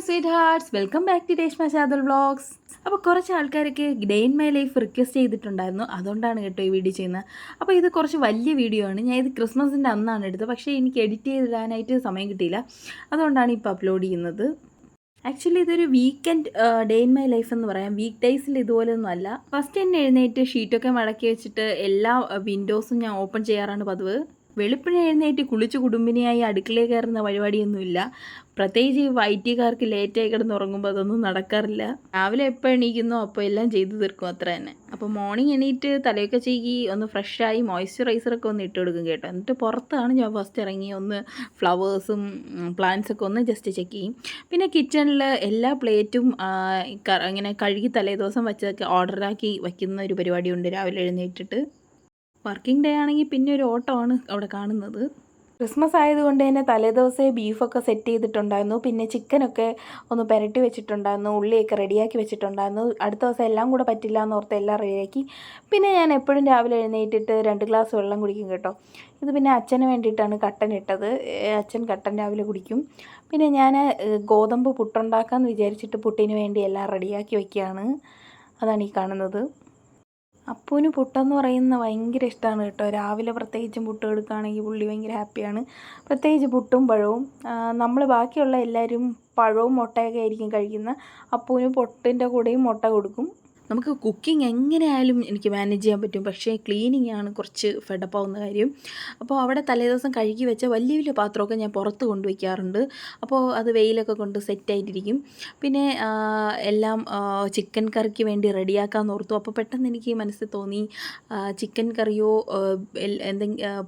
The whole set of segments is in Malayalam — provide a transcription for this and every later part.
Sweet hertz, welcome back to Reshma Shadal vlogs. അപ്പോൾ കുറച്ച് ആൾക്കാരൊക്കെ day in my life request ചെയ്തിട്ടുണ്ടായിരുന്നു, അതുകൊണ്ടാണ് കേട്ടോ ഈ വീഡിയോ ചെയ്യുന്നത്. അപ്പോൾ ഇത് കുറച്ച് വലിയ വീഡിയോ ആണ്. ഞാൻ ഇത് ക്രിസ്മസിൻ്റെ അന്നാണ് എടുത്തത്, പക്ഷേ എനിക്ക് എഡിറ്റ് ചെയ്തിടാനായിട്ട് സമയം കിട്ടിയില്ല, അതുകൊണ്ടാണ് ഇപ്പോൾ അപ്ലോഡ് ചെയ്യുന്നത്. ആക്ച്വലി ഇതൊരു weekend day in my life എന്ന് പറയാം. വീക്ക് ഡേയ്സിൽ ഇതുപോലെയൊന്നും അല്ല. ഫസ്റ്റ് തന്നെ എഴുന്നേറ്റ് ഷീറ്റൊക്കെ മടക്കി വെച്ചിട്ട് എല്ലാ വിൻഡോസും ഞാൻ ഓപ്പൺ ചെയ്യാറാണ് പതിവ്. വെളുപ്പിനെ എഴുന്നേറ്റ് കുളിച്ച് കുടുംബിനിയായി അടുക്കളയിൽ കയറുന്ന പരിപാടിയൊന്നുമില്ല. പ്രത്യേകിച്ച് ഈ വൈറ്റിക്കാർക്ക് ലേറ്റായി കിടന്ന് ഉറങ്ങുമ്പോൾ അതൊന്നും നടക്കാറില്ല. രാവിലെ എപ്പോൾ എണീക്കുന്നോ അപ്പോൾ എല്ലാം ചെയ്തു തീർക്കും, അത്ര തന്നെ. അപ്പോൾ മോർണിംഗ് എണീറ്റ് തലയൊക്കെ ചീകി ഒന്ന് ഫ്രഷായി മോയ്സ്ചറൈസറൊക്കെ ഒന്ന് ഇട്ട് കൊടുക്കും കേട്ടോ. എന്നിട്ട് പുറത്താണ് ഞാൻ ഫസ്റ്റ് ഇറങ്ങി ഒന്ന് ഫ്ലവേഴ്സും പ്ലാന്റ്സൊക്കെ ഒന്ന് ജസ്റ്റ് ചെക്ക് ചെയ്യും. പിന്നെ കിച്ചണിൽ എല്ലാ പ്ലേറ്റും ഇങ്ങനെ കഴുകി തലേദിവസം വെച്ചതൊക്കെ ഓർഡറാക്കി വയ്ക്കുന്ന ഒരു പരിപാടിയുണ്ട് രാവിലെ എഴുന്നേറ്റിട്ട്. വർക്കിംഗ് ഡേ ആണെങ്കിൽ പിന്നെ ഒരു ഓട്ടമാണ് അവിടെ കാണുന്നത്. ക്രിസ്മസ് ആയതുകൊണ്ട് തന്നെ തലേദിവസമേ ബീഫൊക്കെ സെറ്റ് ചെയ്തിട്ടുണ്ടായിരുന്നു. പിന്നെ ചിക്കനൊക്കെ ഒന്ന് പുരട്ടി വെച്ചിട്ടുണ്ടായിരുന്നു, ഉള്ളിയൊക്കെ റെഡിയാക്കി വെച്ചിട്ടുണ്ടായിരുന്നു. അടുത്ത ദിവസം എല്ലാം കൂടെ പറ്റില്ല എന്നോർത്ത് എല്ലാം റെഡിയാക്കി. പിന്നെ ഞാൻ എപ്പോഴും രാവിലെ എഴുന്നേറ്റിട്ട് 2 ഗ്ലാസ് വെള്ളം കുടിക്കും കേട്ടോ. ഇത് പിന്നെ അച്ഛന് വേണ്ടിയിട്ടാണ് കട്ടൻ ഇട്ടത്. അച്ഛൻ കട്ടൻ രാവിലെ കുടിക്കും. പിന്നെ ഞാൻ ഗോതമ്പ് പുട്ടുണ്ടാക്കാമെന്ന് വിചാരിച്ചിട്ട് പുട്ടിന് വേണ്ടി എല്ലാം റെഡിയാക്കി വയ്ക്കുകയാണ്. അതാണ് ഈ കാണുന്നത്. അപ്പൂന് പുട്ടെന്ന് പറയുന്നത് ഭയങ്കര ഇഷ്ടമാണ് കേട്ടോ. രാവിലെ പ്രത്യേകിച്ചും പുട്ട് എടുക്കുകയാണെങ്കിൽ പുള്ളി ഭയങ്കര ഹാപ്പിയാണ്. പ്രത്യേകിച്ച് പുട്ടും പഴവും. നമ്മൾ ബാക്കിയുള്ള എല്ലാവരും പഴവും മുട്ടയൊക്കെ ആയിരിക്കും കഴിക്കുന്നത്. അപ്പൂന് പുട്ടിൻ്റെ കൂടെയും മുട്ട കൊടുക്കും. നമുക്ക് കുക്കിംഗ് എങ്ങനെയായാലും എനിക്ക് മാനേജ് ചെയ്യാൻ പറ്റും, പക്ഷേ ക്ലീനിങ് ആണ് കുറച്ച് ഫെഡപ്പാവുന്ന കാര്യം. അപ്പോൾ അവിടെ തലേദിവസം കഴുകി വെച്ച വലിയ വലിയ പാത്രമൊക്കെ ഞാൻ പുറത്ത് കൊണ്ടുവയ്ക്കാറുണ്ട്. അപ്പോൾ അത് വെയിലൊക്കെ കൊണ്ട് സെറ്റായിട്ടിരിക്കും. പിന്നെ എല്ലാം ചിക്കൻ കറിക്ക് വേണ്ടി റെഡിയാക്കാമെന്ന് ഓർത്തു. അപ്പോൾ പെട്ടെന്ന് എനിക്ക് മനസ്സിൽ തോന്നി, ചിക്കൻ കറിയോ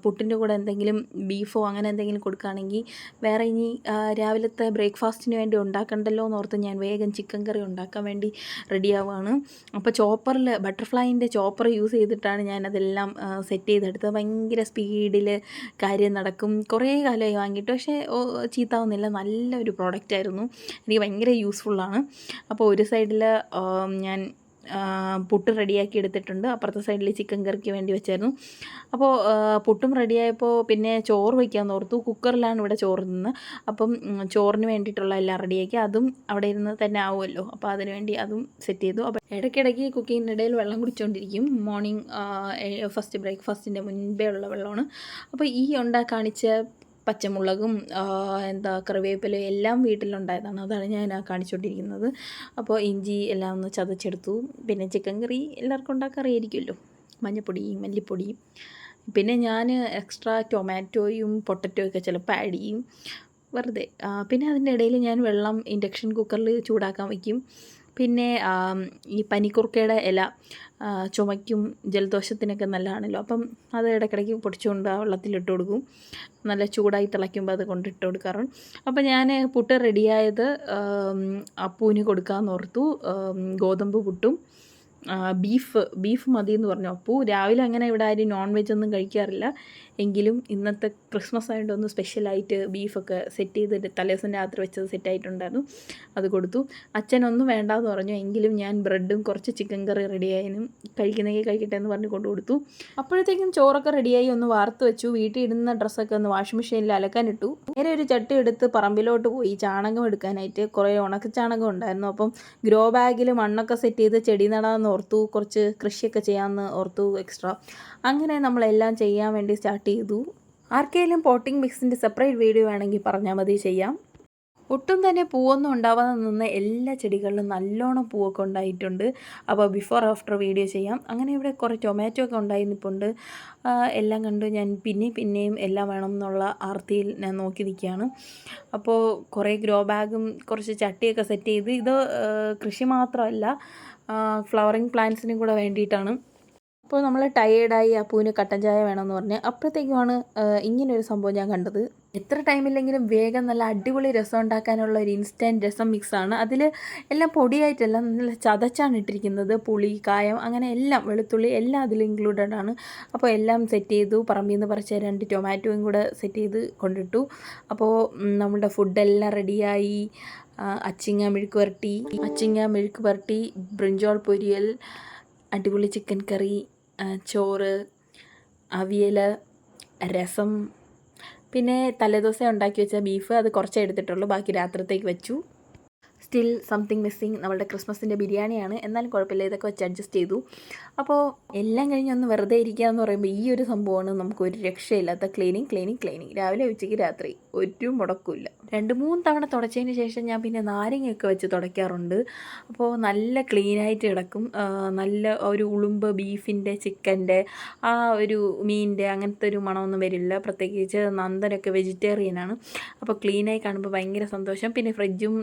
പുട്ടിൻ്റെ കൂടെ എന്തെങ്കിലും ബീഫോ അങ്ങനെ എന്തെങ്കിലും കൊടുക്കുകയാണെങ്കിൽ വേറെ ഇനി രാവിലത്തെ ബ്രേക്ക്ഫാസ്റ്റിന് വേണ്ടി ഉണ്ടാക്കണ്ടല്ലോ എന്നോർത്ത് ഞാൻ വേഗം ചിക്കൻ കറി ഉണ്ടാക്കാൻ വേണ്ടി റെഡിയാവുകയാണ്. അപ്പോൾ ചോപ്പറിൽ ബട്ടർഫ്ലൈൻ്റെ ചോപ്പർ യൂസ് ചെയ്തിട്ടാണ് ഞാനതെല്ലാം സെറ്റ് ചെയ്തെടുത്തത്. ഭയങ്കര സ്പീഡിൽ കാര്യം നടക്കും. കുറേ കാലമായി വാങ്ങിയിട്ട്, പക്ഷേ ചീത്താവുന്നില്ല. നല്ലൊരു പ്രോഡക്റ്റായിരുന്നു, എനിക്ക് ഭയങ്കര യൂസ്ഫുള്ളാണ്. അപ്പോൾ ഒരു സൈഡിൽ ഞാൻ പുട്ട് റെഡിയാക്കി എടുത്തിട്ടുണ്ട്, അപ്പുറത്തെ സൈഡിൽ ചിക്കൻ കറിക്ക് വേണ്ടി വെച്ചായിരുന്നു. അപ്പോൾ പുട്ടും റെഡിയായപ്പോൾ പിന്നെ ചോറ് വയ്ക്കാമെന്ന് ഓർത്തു. കുക്കറിലാണ് ഇവിടെ ചോറ് നിന്ന്. അപ്പം ചോറിന് വേണ്ടിയിട്ടുള്ള എല്ലാം റെഡിയാക്കി, അതും അവിടെ ഇരുന്ന് തന്നെ ആവുമല്ലോ, അപ്പോൾ അതിന് വേണ്ടി അതും സെറ്റ് ചെയ്തു. അപ്പോൾ ഇടയ്ക്കിടയ്ക്ക് കുക്കിങ്ങിൻ്റെ ഇടയിൽ വെള്ളം കുടിച്ചുകൊണ്ടിരിക്കും. മോർണിംഗ് ഫസ്റ്റ് ബ്രേക്ക്ഫാസ്റ്റിൻ്റെ മുൻപേ ഉള്ള വെള്ളമാണ്. അപ്പോൾ ഈ കാണിച്ച പച്ചമുളകും കറിവേപ്പിലയും എല്ലാം വീട്ടിലുണ്ടായതാണ്, അതാണ് ഞാൻ കാണിച്ചുകൊണ്ടിരിക്കുന്നത്. അപ്പോൾ ഇഞ്ചി എല്ലാം ഒന്ന് ചതച്ചെടുത്തു. പിന്നെ ചിക്കൻ കറി എല്ലാവർക്കും ഉണ്ടാക്കാൻ അറിയായിരിക്കുമല്ലോ, മഞ്ഞൾപ്പൊടിയും മല്ലിപ്പൊടിയും. പിന്നെ ഞാൻ എക്സ്ട്രാ ടൊമാറ്റോയും പൊട്ടറ്റോയൊക്കെ ചിലപ്പോൾ ആഡ് ചെയ്യും വെറുതെ. പിന്നെ അതിൻ്റെ ഇടയിൽ ഞാൻ വെള്ളം ഇൻഡക്ഷൻ കുക്കറിൽ ചൂടാക്കാൻ വയ്ക്കും. പിന്നെ ഈ പനിക്കുർക്കയുടെ ഇല ചുമയ്ക്കും ജലദോഷത്തിനൊക്കെ നല്ലതാണല്ലോ, അപ്പം അത് ഇടയ്ക്കിടയ്ക്ക് പൊടിച്ചുകൊണ്ട് ആ വെള്ളത്തിലിട്ട് കൊടുക്കും. നല്ല ചൂടായി തിളയ്ക്കുമ്പോൾ അത് കൊണ്ടിട്ട് കൊടുക്കാറുണ്ട്. അപ്പോൾ ഞാൻ പുട്ട് റെഡിയായത് അപ്പൂന് കൊടുക്കാമെന്ന് ഓർത്തു. ഗോതമ്പ് പുട്ടും ബീഫ് മതി എന്ന് പറഞ്ഞു അപ്പൂ. രാവിലെ അങ്ങനെ ഇവിടെ ആരും നോൺ വെജ് ഒന്നും കഴിക്കാറില്ല, എങ്കിലും ഇന്നത്തെ ക്രിസ്മസ് ആയതുകൊണ്ട് ഒന്ന് സ്പെഷ്യലായിട്ട് ബീഫൊക്കെ സെറ്റ് ചെയ്തിട്ട് തലേദിവസം രാത്രി വെച്ചത് സെറ്റായിട്ടുണ്ടായിരുന്നു, അത് കൊടുത്തു. അച്ഛനൊന്നും വേണ്ടാന്ന് പറഞ്ഞു, എങ്കിലും ഞാൻ ബ്രെഡും കുറച്ച് ചിക്കൻ കറി റെഡിയായതിനും കഴിക്കുന്നെങ്കിൽ കഴിക്കട്ടെ എന്ന് പറഞ്ഞ് കൊണ്ടു കൊടുത്തു. അപ്പോഴത്തേക്കും ചോറൊക്കെ റെഡിയായി, ഒന്ന് വാർത്ത് വെച്ചു. വീട്ടിൽ ഇടുന്ന ഡ്രസ്സൊക്കെ ഒന്ന് വാഷിംഗ് മെഷീനിൽ അലക്കാനിട്ടു. നേരെ ഒരു ചട്ടി എടുത്ത് പറമ്പിലോട്ട് പോയി ചാണകം എടുക്കാനായിട്ട്. കുറേ ഉണക്ക ചാണകം ഉണ്ടായിരുന്നു. അപ്പം ഗ്രോ ബാഗിൽ മണ്ണൊക്കെ സെറ്റ് ചെയ്ത് ചെടി നടാമെന്ന് ഓർത്തു, കുറച്ച് കൃഷിയൊക്കെ ചെയ്യാമെന്ന് ഓർത്തു എക്സ്ട്രാ. അങ്ങനെ നമ്മളെല്ലാം ചെയ്യാൻ വേണ്ടി സ്റ്റാർട്ട് ചെയ്തു. ആർക്കെങ്കിലും പോട്ടിംഗ് മിക്സിൻ്റെ സെപ്പറേറ്റ് വീഡിയോ വേണമെങ്കിൽ പറഞ്ഞാൽ മതി, ചെയ്യാം. ഒട്ടും തന്നെ പൂവൊന്നും ഉണ്ടാവാതെ നിന്ന് എല്ലാ ചെടികളിലും നല്ലോണം പൂവൊക്കെ ഉണ്ടായിട്ടുണ്ട്. അപ്പോൾ ബിഫോർ ആഫ്റ്റർ വീഡിയോ ചെയ്യാം. അങ്ങനെ ഇവിടെ കുറേ ടൊമാറ്റോ ഒക്കെ ഉണ്ടായി നിൽപ്പുണ്ട്. എല്ലാം കണ്ട് ഞാൻ പിന്നെയും എല്ലാം വേണം എന്നുള്ള ആർത്തിയിൽ ഞാൻ നോക്കി നിൽക്കുകയാണ്. അപ്പോൾ കുറേ ഗ്രോ ബാഗും കുറച്ച് ചട്ടിയൊക്കെ സെറ്റ് ചെയ്ത്, ഇത് കൃഷി മാത്രമല്ല ഫ്ലവറിങ് പ്ലാന്റ്സിനും കൂടെ വേണ്ടിയിട്ടാണ്. അപ്പോൾ നമ്മൾ ടയേർഡായി അപ്പൂവിന് കട്ടൻ ചായ വേണമെന്ന് പറഞ്ഞ് അപ്പോഴത്തേക്കുമാണ് ഇങ്ങനൊരു സംഭവം ഞാൻ കണ്ടത്. എത്ര ടൈമില്ലെങ്കിലും വേഗം നല്ല അടിപൊളി രസം ഉണ്ടാക്കാനുള്ള ഒരു ഇൻസ്റ്റൻറ്റ് രസം മിക്സാണ്. അതിൽ എല്ലാം പൊടിയായിട്ടല്ല, നല്ല ചതച്ചാണ് ഇട്ടിരിക്കുന്നത്. പുളി, കായം, അങ്ങനെ എല്ലാം, വെളുത്തുള്ളി എല്ലാം അതിൽ ഇൻക്ലൂഡഡ് ആണ്. അപ്പോൾ എല്ലാം സെറ്റ് ചെയ്തു. പറമ്പിൽ നിന്ന് പറിച്ച 2 ടൊമാറ്റോയും കൂടെ സെറ്റ് ചെയ്ത് കൊണ്ടിട്ടു. അപ്പോൾ നമ്മുടെ ഫുഡെല്ലാം റെഡിയായി. അച്ചിങ്ങ മെഴുക്ക് പുരട്ടി, ബ്രിഞ്ചോൾ പൊരിയൽ, അടിപൊളി ചിക്കൻ കറി, ചോറ്, അവിയൽ, രസം, പിന്നെ തലേദിവസം ഉണ്ടാക്കി വെച്ച ബീഫ്, അത് കുറച്ചേ എടുത്തിട്ടുള്ളൂ, ബാക്കി രാത്രിത്തേക്ക് വെച്ചു. സ്റ്റിൽ സംതിങ് മിസ്സിങ് നമ്മളുടെ ക്രിസ്മസിൻ്റെ ബിരിയാണിയാണ്. എന്നാലും കുഴപ്പമില്ല, ഇതൊക്കെ വെച്ച് അഡ്ജസ്റ്റ് ചെയ്തു. അപ്പോൾ എല്ലാം കഴിഞ്ഞ് ഒന്ന് വെറുതെ ഇരിക്കുക എന്ന് പറയുമ്പോൾ ഈ ഒരു സംഭവമാണ് നമുക്കൊരു രക്ഷയില്ലാത്ത ക്ലീനിങ്. രാവിലെ ഉച്ചയ്ക്ക് രാത്രി ഒരു മുടക്കില്ല. 2-3 തവണ തുടച്ചതിന് ശേഷം ഞാൻ പിന്നെ നാരങ്ങയൊക്കെ വെച്ച് തുടയ്ക്കാറുണ്ട്. അപ്പോൾ നല്ല ക്ലീനായിട്ട് കിടക്കും. നല്ല ഒരു ഉളുമ്പ് ബീഫിൻ്റെ, ചിക്കൻ്റെ, ആ ഒരു മീനിൻ്റെ അങ്ങനത്തെ ഒരു മണമൊന്നും വരില്ല. പ്രത്യേകിച്ച് നന്ദനൊക്കെ വെജിറ്റേറിയനാണ്. അപ്പോൾ ക്ലീനായി കാണുമ്പോൾ ഭയങ്കര സന്തോഷം. പിന്നെ ഫ്രിഡ്ജും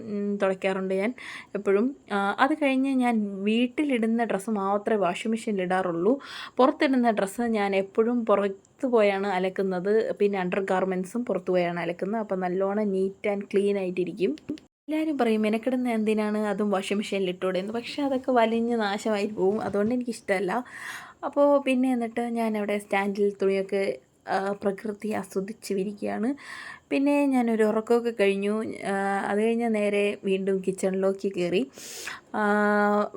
തുടയ്ക്കാറുണ്ട് ഞാൻ എപ്പോഴും. അത് കഴിഞ്ഞ് ഞാൻ വീട്ടിലിടുന്ന ഡ്രസ്സ് മാത്രമേ വാഷിംഗ് മെഷീനിൽ ഇടാറുള്ളൂ. പുറത്തിടുന്ന ഡ്രസ്സ് ഞാൻ എപ്പോഴും പുറത്ത് പോയാണ് അലക്കുന്നത്. പിന്നെ അണ്ടർ ഗാർമെൻറ്റ്സും പുറത്ത് പോയാണ് അലക്കുന്നത്. അപ്പോൾ നല്ലോണം നീറ്റ് ആൻഡ് ക്ലീൻ ആയിട്ടിരിക്കും. എല്ലാവരും പറയും മെനക്കിടുന്ന എന്തിനാണ് അതും വാഷിംഗ് മെഷീനിൽ ഇട്ടൂടെ എന്ന്. പക്ഷേ അതൊക്കെ വലിഞ്ഞ് നാശമായി പോവും. അതുകൊണ്ട് എനിക്കിഷ്ടമല്ല. അപ്പോൾ പിന്നെ എന്നിട്ട് ഞാൻ അവിടെ സ്റ്റാൻഡിൽ തുണിയൊക്കെ പ്രകൃതി ആസ്വദിച്ച് വിരിക്കുകയാണ്. പിന്നെ ഞാനൊരു ഉറക്കമൊക്കെ കഴിഞ്ഞു. അത് കഴിഞ്ഞ് നേരെ വീണ്ടും കിച്ചണിലേക്ക് കയറി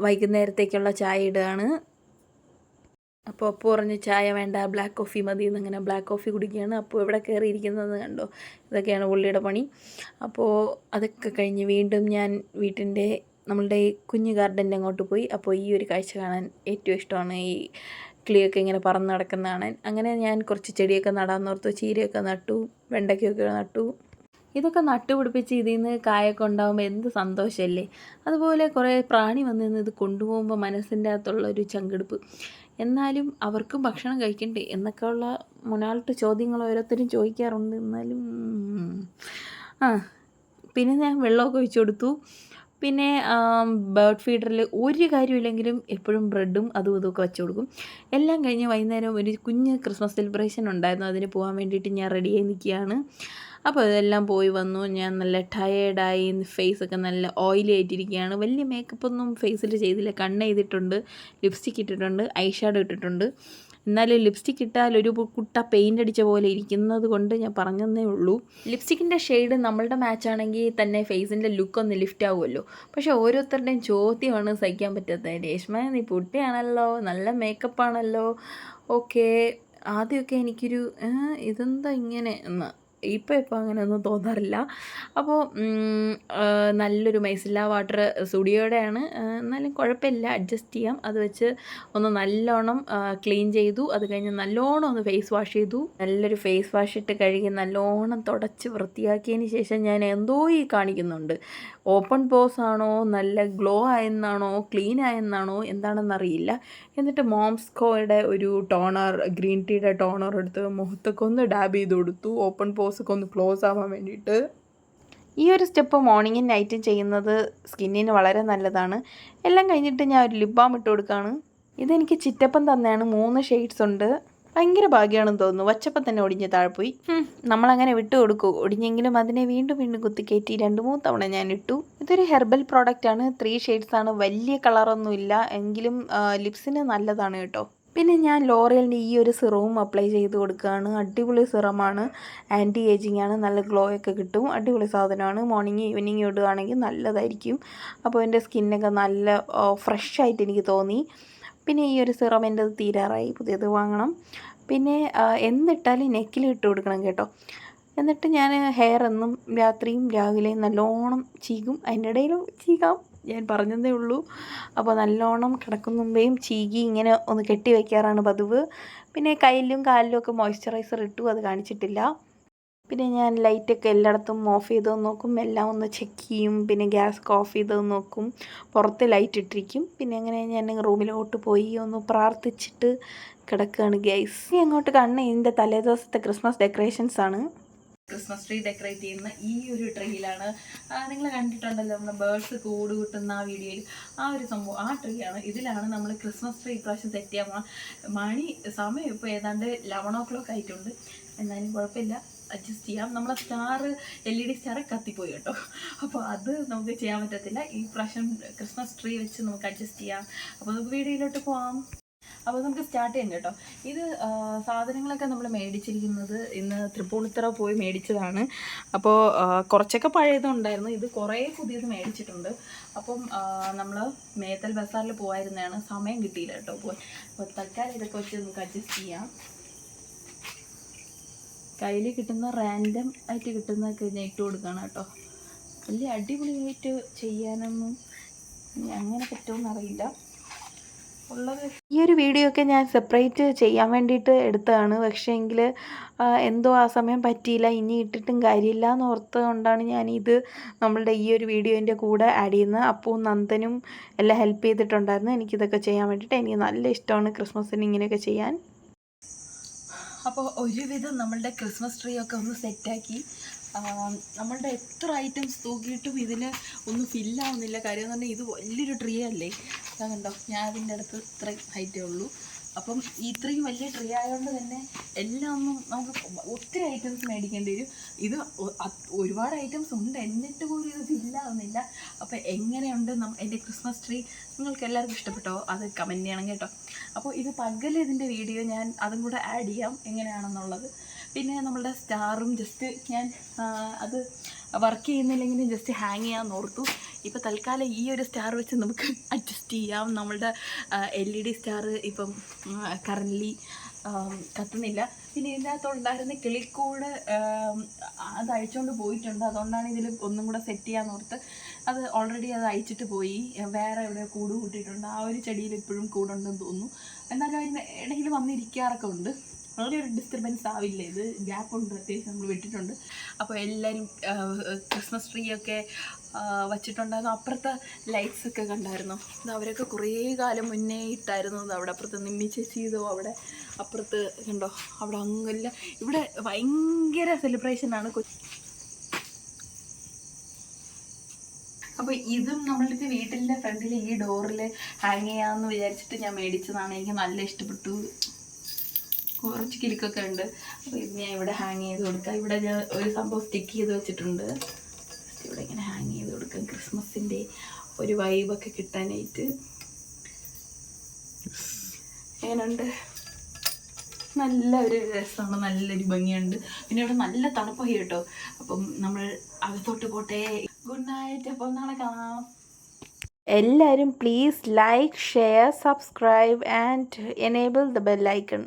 വൈകുന്നേരത്തേക്കുള്ള ചായ ഇടുകയാണ്. അപ്പോൾ അപ്പു പറഞ്ഞ് ചായ വേണ്ട, ബ്ലാക്ക് കോഫി മതി എന്നങ്ങനെ ബ്ലാക്ക് കോഫി കുടിക്കുകയാണ്. അപ്പോൾ ഇവിടെ കയറിയിരിക്കുന്നത് കണ്ടോ, ഇതൊക്കെയാണ് പുള്ളിയുടെ പണി. അപ്പോൾ അതൊക്കെ കഴിഞ്ഞ് വീണ്ടും ഞാൻ വീട്ടിൻ്റെ നമ്മളുടെ കുഞ്ഞു ഗാർഡൻ്റെ അങ്ങോട്ട് പോയി. അപ്പോൾ ഈ ഒരു കാഴ്ച കാണാൻ ഏറ്റവും ഇഷ്ടമാണ്, ഈ കിളിയൊക്കെ ഇങ്ങനെ പറന്ന് നടക്കുന്ന കാണാൻ. അങ്ങനെ ഞാൻ കുറച്ച് ചെടിയൊക്കെ നടാമെന്നോർത്തു. ചീരയൊക്കെ നട്ടു, വെണ്ടയ്ക്കൊക്കെ നട്ടു. ഇതൊക്കെ നട്ടുപിടിപ്പിച്ച് ഇതിൽ നിന്ന് കായൊക്കെ ഉണ്ടാകുമ്പോൾ എന്ത് സന്തോഷമല്ലേ. അതുപോലെ കുറേ പ്രാണി വന്നു നിന്ന് ഇത് കൊണ്ടുപോകുമ്പോൾ മനസ്സിൻ്റെ അകത്തുള്ളൊരു ചങ്കെടുപ്പ്. എന്നാലും അവർക്കും ഭക്ഷണം കഴിക്കണ്ടേ എന്നൊക്കെയുള്ള മുനാൾട്ട് ചോദ്യങ്ങൾ ഓരോരുത്തരും ചോദിക്കാറുണ്ട്. എന്നാലും പിന്നെ ഞാൻ വെള്ളമൊക്കെ ഒഴിച്ചു കൊടുത്തു. പിന്നെ ബേർഡ് ഫീഡറിൽ ഒരു കാര്യമില്ലെങ്കിലും എപ്പോഴും ബ്രെഡും അതും ഇതൊക്കെ വെച്ച് കൊടുക്കും. എല്ലാം കഴിഞ്ഞ് വൈകുന്നേരം ഒരു കുഞ്ഞ് ക്രിസ്മസ് സെലിബ്രേഷൻ ഉണ്ടായിരുന്നു. അതിന് പോകാൻ വേണ്ടിയിട്ട് ഞാൻ റെഡിയായി നിൽക്കുകയാണ്. അപ്പോൾ ഇതെല്ലാം പോയി വന്നു. ഞാൻ നല്ല ടയേർഡായി, ഫേസൊക്കെ നല്ല ഓയിലി ആയിട്ടിരിക്കുകയാണ്. വലിയ മേക്കപ്പൊന്നും ഫേസിൽ ചെയ്തില്ല. കണ്ണ് ചെയ്തിട്ടുണ്ട്, ലിപ്സ്റ്റിക്ക് ഇട്ടിട്ടുണ്ട്, ഐ ഷാഡോ ഇട്ടിട്ടുണ്ട്. എന്നാലും ലിപ്സ്റ്റിക്ക് ഇട്ടാൽ ഒരു കുട്ട പെയിൻ്റ് അടിച്ച പോലെ ഇരിക്കുന്നത് കൊണ്ട് ഞാൻ പറഞ്ഞതേ ഉള്ളൂ. ലിപ്സ്റ്റിക്കിൻ്റെ ഷെയ്ഡ് നമ്മളുടെ മാച്ചാണെങ്കിൽ തന്നെ ഫേസിൻ്റെ ലുക്കൊന്ന് ലിഫ്റ്റ് ആവുമല്ലോ. പക്ഷേ ഓരോരുത്തരുടെയും ചോദ്യമാണ് സഹിക്കാൻ പറ്റാത്തത്. രേഷ്മ നീ പൊട്ടിയാണല്ലോ, നല്ല മേക്കപ്പാണല്ലോ. ഓക്കെ, ആദ്യമൊക്കെ എനിക്കൊരു ഇതെന്താ ഇങ്ങനെ എന്ന്, ഇപ്പോൾ അങ്ങനെയൊന്നും തോന്നാറില്ല. അപ്പോൾ നല്ലൊരു മൈസില്ല വാട്ടർ സ്റ്റുഡിയോയുടെയാണ്. എന്നാലും കുഴപ്പമില്ല, അഡ്ജസ്റ്റ് ചെയ്യാം. അത് വെച്ച് ഒന്ന് നല്ലോണം ക്ലീൻ ചെയ്തു. അത് കഴിഞ്ഞ് നല്ലോണം ഒന്ന് ഫേസ് വാഷ് ചെയ്തു. നല്ലൊരു ഫേസ് വാഷ് ഇട്ട് കഴുകി നല്ലോണം തുടച്ച് വൃത്തിയാക്കിയതിന് ശേഷം ഞാൻ എന്തോ ഈ കാണിക്കുന്നുണ്ട്. ഓപ്പൺ പോസ് ആണോ, നല്ല ഗ്ലോ ആയെന്നാണോ, ക്ലീൻ ആയെന്നാണോ എന്താണെന്നറിയില്ല. എന്നിട്ട് മോംസ്കോയുടെ ഒരു ടോണർ, ഗ്രീൻ ടീയുടെ ടോണർ എടുത്ത് മുഖത്തൊക്കെ ഒന്ന് ഡാബ് ചെയ്ത് കൊടുത്തു, ഓപ്പൺ പോസൊക്കെ ഒന്ന് ക്ലോസ് ആവാൻ വേണ്ടിയിട്ട്. ഈ ഒരു സ്റ്റെപ്പ് മോർണിംഗും നൈറ്റും ചെയ്യുന്നത് സ്കിന്നിന് വളരെ നല്ലതാണ്. എല്ലാം കഴിഞ്ഞിട്ട് ഞാൻ ഒരു ലിപ് ബാം ഇട്ട് കൊടുക്കുകയാണ്. ഇതെനിക്ക് ചിറ്റപ്പൻ തന്നെയാണ്. 3 ഷെയ്ഡ്സ് ഉണ്ട്. ഭയങ്കര ഭാഗ്യമാണെന്ന് തോന്നുന്നു. വച്ചപ്പം തന്നെ ഒടിഞ്ഞ് താഴെ പോയി. നമ്മളങ്ങനെ വിട്ടു കൊടുക്കൂ. ഒടിഞ്ഞെങ്കിലും അതിനെ വീണ്ടും കുത്തിക്കയറ്റി 2-3 തവണ ഞാൻ ഇട്ടു. ഇതൊരു ഹെർബൽ പ്രോഡക്റ്റാണ്. 3 ഷെയ്ഡ്സാണ്. വലിയ കളറൊന്നുമില്ല, എങ്കിലും ലിപ്സിന് നല്ലതാണ് കേട്ടോ. പിന്നെ ഞാൻ ലോറിയലിൻ്റെ ഈ ഒരു സിറവും അപ്ലൈ ചെയ്ത് കൊടുക്കുകയാണ്. അടിപൊളി സിറമാണ്, ആൻറ്റി ഏജിങ് ആണ്, നല്ല ഗ്ലോ ഒക്കെ കിട്ടും. അടിപൊളി സാധനമാണ്. മോർണിംഗ് ഈവനിങ് ഇടുകയാണെങ്കിൽ നല്ലതായിരിക്കും. അപ്പോൾ എൻ്റെ സ്കിന്നൊക്കെ നല്ല ഫ്രഷ് ആയിട്ട് എനിക്ക് തോന്നി. പിന്നെ ഈ ഒരു സിറം എൻ്റെ തീരാറായി, പുതിയത് വാങ്ങണം. പിന്നെ എന്നിട്ടാൽ നെക്കിൽ ഇട്ട് കൊടുക്കണം കേട്ടോ. എന്നിട്ട് ഞാൻ ഹെയർ എന്നും രാത്രിയും രാവിലെയും നല്ലോണം ചീകും. അതിൻ്റെ ഇടയിലും ചീകാം, ഞാൻ പറഞ്ഞതേ ഉള്ളൂ. അപ്പോൾ നല്ലോണം കിടക്കും മുമ്പേയും ചീകി ഇങ്ങനെ ഒന്ന് കെട്ടി വയ്ക്കാറാണ് പതിവ്. പിന്നെ കയ്യിലും കാലിലും ഒക്കെ മോയ്സ്ചറൈസർ ഇട്ടു, അത് കാണിച്ചിട്ടില്ല. പിന്നെ ഞാൻ ലൈറ്റൊക്കെ എല്ലായിടത്തും ഓഫ് ചെയ്തതെന്ന് നോക്കും, എല്ലാം ഒന്ന് ചെക്ക് ചെയ്യും. പിന്നെ ഗ്യാസ് ഓഫ് ചെയ്തതെന്ന് നോക്കും, പുറത്ത് ലൈറ്റ് ഇട്ടിരിക്കും. പിന്നെ അങ്ങനെ ഞാൻ റൂമിലോട്ട് പോയി ഒന്ന് പ്രാർത്ഥിച്ചിട്ട് കിടക്കുകയാണ് ഗൈസ്. ഇനി അങ്ങോട്ട് കാണുന്ന ഇതിൻ്റെ തലേദിവസത്തെ ക്രിസ്മസ് ഡെക്കറേഷൻസ് ആണ്. ക്രിസ്മസ് ട്രീ ഡെക്കറേറ്റ് ചെയ്യുന്ന ഈ ഒരു ട്രീയിലാണ്, നിങ്ങൾ കണ്ടിട്ടുണ്ടല്ലോ നമ്മുടെ ബേർഡ്സ് കൂട് കൂട്ടുന്ന ആ വീഡിയോയിൽ, ആ ഒരു സംഭവം, ആ ട്രീ ആണ്. ഇതിലാണ് നമ്മൾ ക്രിസ്മസ് ട്രീ ഇപ്രാവശ്യം സെറ്റ് ചെയ്യാൻ സമയം ഇപ്പോൾ ഏതാണ്ട് 11 o'clock ആയിട്ടുണ്ട്. എന്നാലും കുഴപ്പമില്ല, അഡ്ജസ്റ്റ് ചെയ്യാം. നമ്മളെ സ്റ്റാർ LED സ്റ്റാർ കത്തിപ്പോയി കേട്ടോ. അപ്പോൾ അത് നമുക്ക് ചെയ്യാൻ പറ്റത്തില്ല. ഈ പ്രാവശ്യം ക്രിസ്മസ് ട്രീ വെച്ച് നമുക്ക് അഡ്ജസ്റ്റ് ചെയ്യാം. അപ്പോൾ നമുക്ക് വീഡിയോയിലോട്ട് പോകാം. അപ്പോൾ നമുക്ക് സ്റ്റാർട്ട് ചെയ്യാം കേട്ടോ. ഇത് സാധനങ്ങളൊക്കെ നമ്മൾ മേടിച്ചിരിക്കുന്നത് ഇന്ന് തൃപ്പൂണിത്തുറ പോയി മേടിച്ചതാണ്. അപ്പോൾ കുറച്ചൊക്കെ പഴയതുണ്ടായിരുന്നു, ഇത് കുറേ പുതിയത് മേടിച്ചിട്ടുണ്ട്. അപ്പം നമ്മൾ മേത്തൽ ബസാറിൽ പോകാതിരുന്നതാണ്, സമയം കിട്ടിയില്ല കേട്ടോ പോയി. അപ്പോൾ തൽക്കാലം ഇതൊക്കെ വെച്ച് നമുക്ക് അഡ്ജസ്റ്റ് ചെയ്യാം. കയ്യിൽ കിട്ടുന്ന റാൻഡം ആയിട്ട് കിട്ടുന്നതൊക്കെ ഞാൻ ഇട്ട് കൊടുക്കണം കേട്ടോ. വലിയ അടിപൊളിയായിട്ട് ചെയ്യാനൊന്നും അങ്ങനെ പറ്റുമെന്നറിയില്ല. ഉള്ളത് ഈ ഒരു വീഡിയോ ഒക്കെ ഞാൻ സെപ്പറേറ്റ് ചെയ്യാൻ വേണ്ടിയിട്ട് എടുത്തതാണ്. പക്ഷേ എങ്കിൽ എന്തോ ആ സമയം പറ്റിയില്ല. ഇനി ഇട്ടിട്ടും കാര്യമില്ല എന്ന് ഓർത്തത് കൊണ്ടാണ് ഞാനിത് നമ്മളുടെ ഈ ഒരു വീഡിയോൻ്റെ കൂടെ ആഡ് ചെയ്യുന്നത്. അപ്പോൾ നന്ദനും എല്ലാം ഹെൽപ്പ് ചെയ്തിട്ടുണ്ടായിരുന്നു എനിക്കിതൊക്കെ ചെയ്യാൻ വേണ്ടിയിട്ട്. എനിക്ക് നല്ല ഇഷ്ടമാണ് ക്രിസ്മസിന് ഇങ്ങനെയൊക്കെ ചെയ്യാൻ. അപ്പോൾ ഒരുവിധം നമ്മളുടെ ക്രിസ്മസ് ട്രീ ഒക്കെ ഒന്ന് സെറ്റാക്കി. നമ്മളുടെ എത്ര ഐറ്റംസ് തൂക്കിയിട്ടും ഇതിന് ഒന്നും ഫില്ലാവുന്നില്ല. കാര്യം എന്ന് പറഞ്ഞാൽ ഇത് വലിയൊരു ട്രീ അല്ലേ. കണ്ടോ, ഞാൻ അതിൻ്റെ അടുത്ത് ഇത്രയും ഹൈറ്റേ ഉള്ളൂ. അപ്പം ഇത്രയും വലിയ ട്രീ ആയതുകൊണ്ട് തന്നെ എല്ലാം ഒന്നും നമുക്ക് ഒത്തിരി ഐറ്റംസ് മേടിക്കേണ്ടി വരും. ഇത് ഒരുപാട് ഐറ്റംസ് ഉണ്ട്, എന്നിട്ട് പോലും ഇത് ഫില്ലാവുന്നില്ല. അപ്പോൾ എങ്ങനെയുണ്ട് എൻ്റെ ക്രിസ്മസ് ട്രീ? നിങ്ങൾക്ക് എല്ലാവർക്കും ഇഷ്ടപ്പെട്ടോ? അത് കമൻറ്റ് ചെയ്യണം കേട്ടോ. അപ്പോൾ ഇത് പകൽ ഇതിൻ്റെ വീഡിയോ ഞാൻ അതും കൂടെ ആഡ് ചെയ്യാം എങ്ങനെയാണെന്നുള്ളത്. പിന്നെ നമ്മളുടെ സ്റ്റാറും ജസ്റ്റ് ഞാൻ അത് വർക്ക് ചെയ്യുന്നില്ലെങ്കിലും ജസ്റ്റ് ഹാങ് ചെയ്യാമെന്ന് ഓർത്തു. ഇപ്പോൾ തൽക്കാലം ഈ ഒരു സ്റ്റാർ വെച്ച് നമുക്ക് അഡ്ജസ്റ്റ് ചെയ്യാം. നമ്മളുടെ LED സ്റ്റാർ ഇപ്പം കറൻ്റ്ലി കത്തുന്നില്ല. പിന്നെ ഇതിനകത്തുണ്ടായിരുന്ന കിളിക്കൂട് അത് അഴിച്ചുകൊണ്ട് പോയിട്ടുണ്ട്. അതുകൊണ്ടാണ് ഇതിൽ ഒന്നും കൂടെ സെറ്റ് ചെയ്യാമെന്ന് ഓർത്ത്. അത് ഓൾറെഡി അത് അയച്ചിട്ട് പോയി. വേറെ എവിടെ കൂട് കൂട്ടിയിട്ടുണ്ട്. ആ ഒരു ചെടിയിൽ ഇപ്പോഴും കൂടുണ്ടെന്ന് തോന്നുന്നു. എന്നാലും അതിന് ഇടയിൽ വന്നിരിക്കാറൊക്കെ ഉണ്ട്. വളരെ ഒരു ഡിസ്റ്റർബൻസ് ആവില്ല. ഇത് ഗ്യാപ്പുണ്ട്, അത്യാവശ്യം നമ്മൾ വിട്ടിട്ടുണ്ട്. അപ്പോൾ എല്ലാവരും ക്രിസ്മസ് ട്രീ ഒക്കെ വച്ചിട്ടുണ്ടായിരുന്നു. അപ്പുറത്തെ ലൈറ്റ്സൊക്കെ കണ്ടായിരുന്നു. ഇത് അവരൊക്കെ കുറേ കാലം മുന്നേ ഇട്ടായിരുന്നു. അവിടെ അപ്പുറത്ത് നിമ്മി ചേച്ചി ചെയ്തോ അവിടെ അപ്പുറത്ത് കണ്ടോ, അവിടെ അങ്ങല്ല. ഇവിടെ ഭയങ്കര സെലിബ്രേഷനാണ്. അപ്പോൾ ഇതും നമ്മളുടെ വീട്ടിൻ്റെ ഫ്രണ്ടിൽ ഈ ഡോറിൽ ഹാങ് ചെയ്യാമെന്ന് വിചാരിച്ചിട്ട് ഞാൻ മേടിച്ചതാണ്. എനിക്ക് നല്ല ഇഷ്ടപ്പെട്ടു. കുറച്ച് കിലുക്കൊക്കെ ഉണ്ട്. അപ്പോൾ ഇത് ഞാൻ ഇവിടെ ഹാങ് ചെയ്ത് കൊടുക്കാം. ഇവിടെ ഞാൻ ഒരു സംഭവം സ്റ്റിക്ക് ചെയ്ത് വെച്ചിട്ടുണ്ട്. ഇവിടെ ഇങ്ങനെ ഹാങ് ചെയ്ത് കൊടുക്കാം ക്രിസ്മസിൻ്റെ ഒരു വൈബൊക്കെ കിട്ടാനായിട്ട്. എങ്ങനെയുണ്ട്? നല്ല ഒരു രസമാണ്, നല്ലൊരു ഭംഗിയുണ്ട്. പിന്നെ ഇവിടെ നല്ല തണുപ്പായി കേട്ടോ. അപ്പം നമ്മൾ അകത്തോട്ട് പോട്ടെ. Good night. അപ്പോൾ നാളെ കാണാം. എല്ലാവരും please like, share, subscribe and enable the bell icon.